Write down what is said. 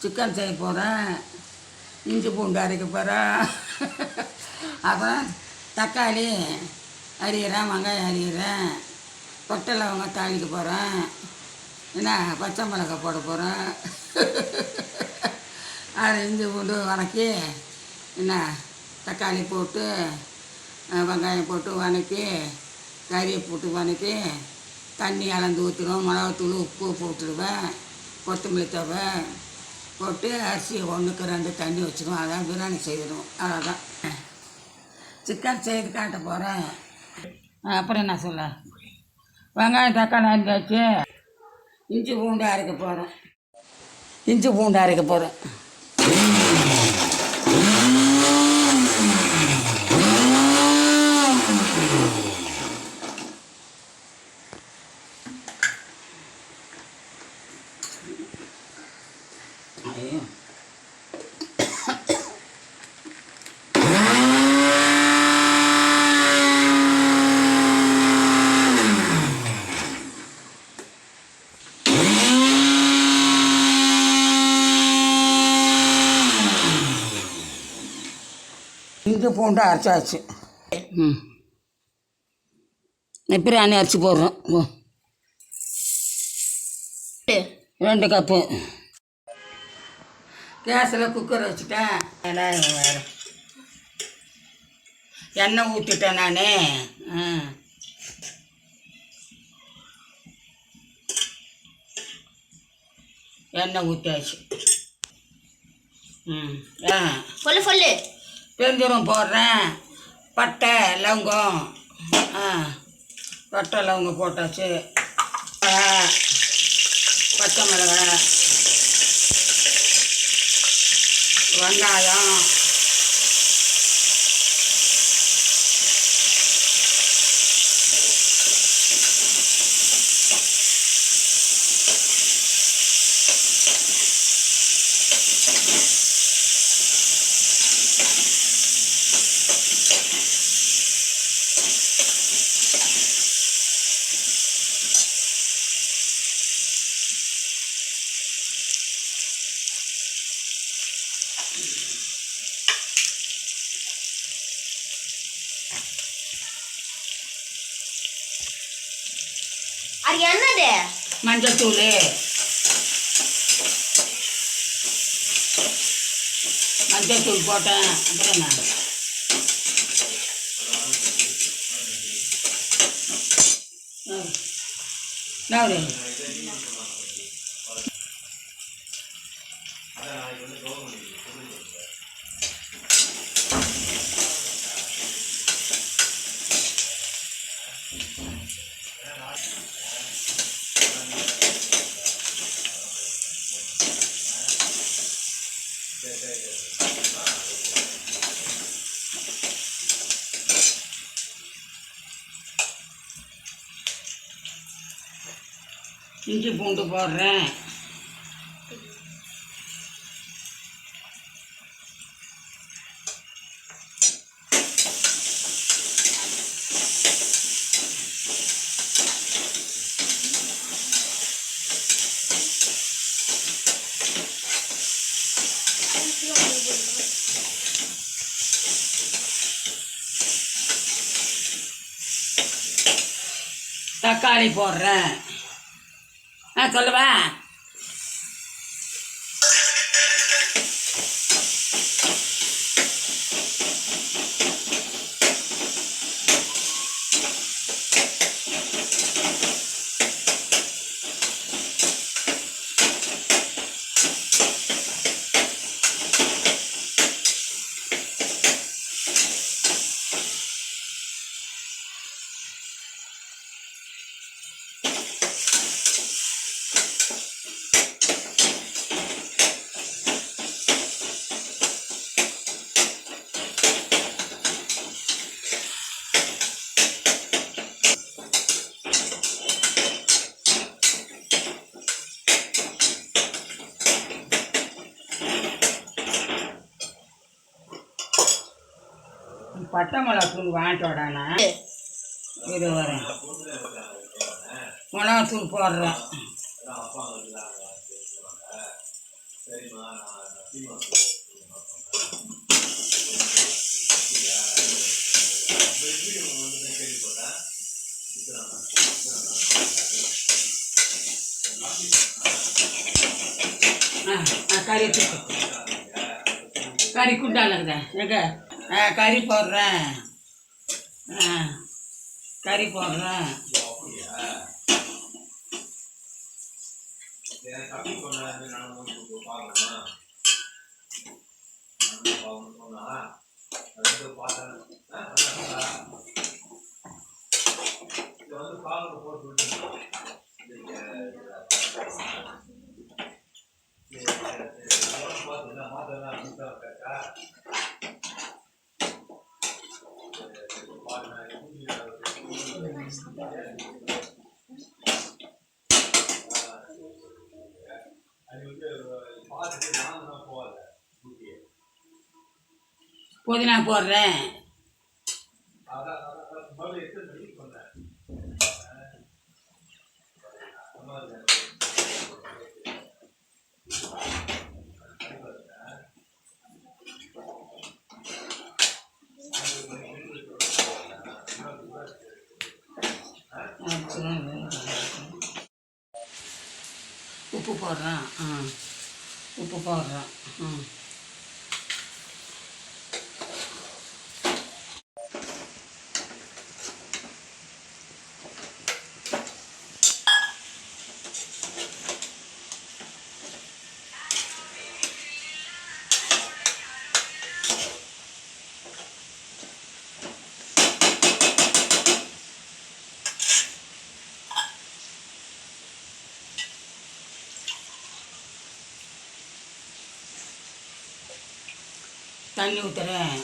Chicken செய்ய போகிறேன். இஞ்சி பூண்டு அரைக்க போகிறேன். அப்புறம் தக்காளி அரிகிறேன், வெங்காயம் அரிகிறேன், கொட்டை லவங்கம் தாளிக்க போகிறேன். என்ன பச்சை மிளகாய் போட போகிறேன். அதை இஞ்சி பூண்டு வதக்கி என்ன தக்காளி போட்டு வெங்காயம் போட்டு வதக்கி கறியை போட்டு வதக்கி தண்ணி அளந்து ஊற்றிடுவோம். மிளகாத்தூள் உப்பு போட்டுடுவேன். கொத்தமல்லி தழை போட்டு அரிசியை 1க்கு 2 தண்ணி வச்சுருவோம். அதான் பிரியாணி செய்திடுவோம். அவ்வளோதான். சிக்கன் செய்து காட்ட போகிறேன். அப்புறம் என்ன சொல்ல, வெங்காயம் தக்காளி அரிஞ்சாச்சு. இஞ்சி பூண்டு அரைக்க போகிறேன். இஞ்சி பூண்டு அரைக்க போகிறேன். இஞ்சி பூண்டு அரைச்சாச்சு. பிரியாணி அரிசி போடுறோம். 2 கப்பு. கேஸில் குக்கர் வச்சுட்டேன். வேறு எண்ணெய் ஊற்றிட்டேன் நான். எண்ணெய் ஊற்றியாச்சு. சொல்லு சொல்லு. பெருஞ்சீரகம் போடுறேன். பட்டை லவங்கம். பட்டை லவங்கம் போட்டாச்சு. பச்சை மிளகாய், வெங்காயம், அது என்னது? மஞ்சத்தூள், மஞ்சத்தூள் போட்டேன். அப்புறம் நான் இஞ்சி பூண்டு போடுறேன். தக்காளி போடுறேன். சொல்லுவா. பட்டை மிளகாத்தூள் வாங்கிட்டு வாடாண்ணா. இது வரேன். மிளகாத்தூள் போடுறேன். கறி கறி குண்டாலங்க எங்க கறி போடுறேன் கறி போடுறேன் புதினா போடுறேன் உப்பு போடுறேன் உப்பு போடுறேன் தண்ணி ஊற்றுறேன்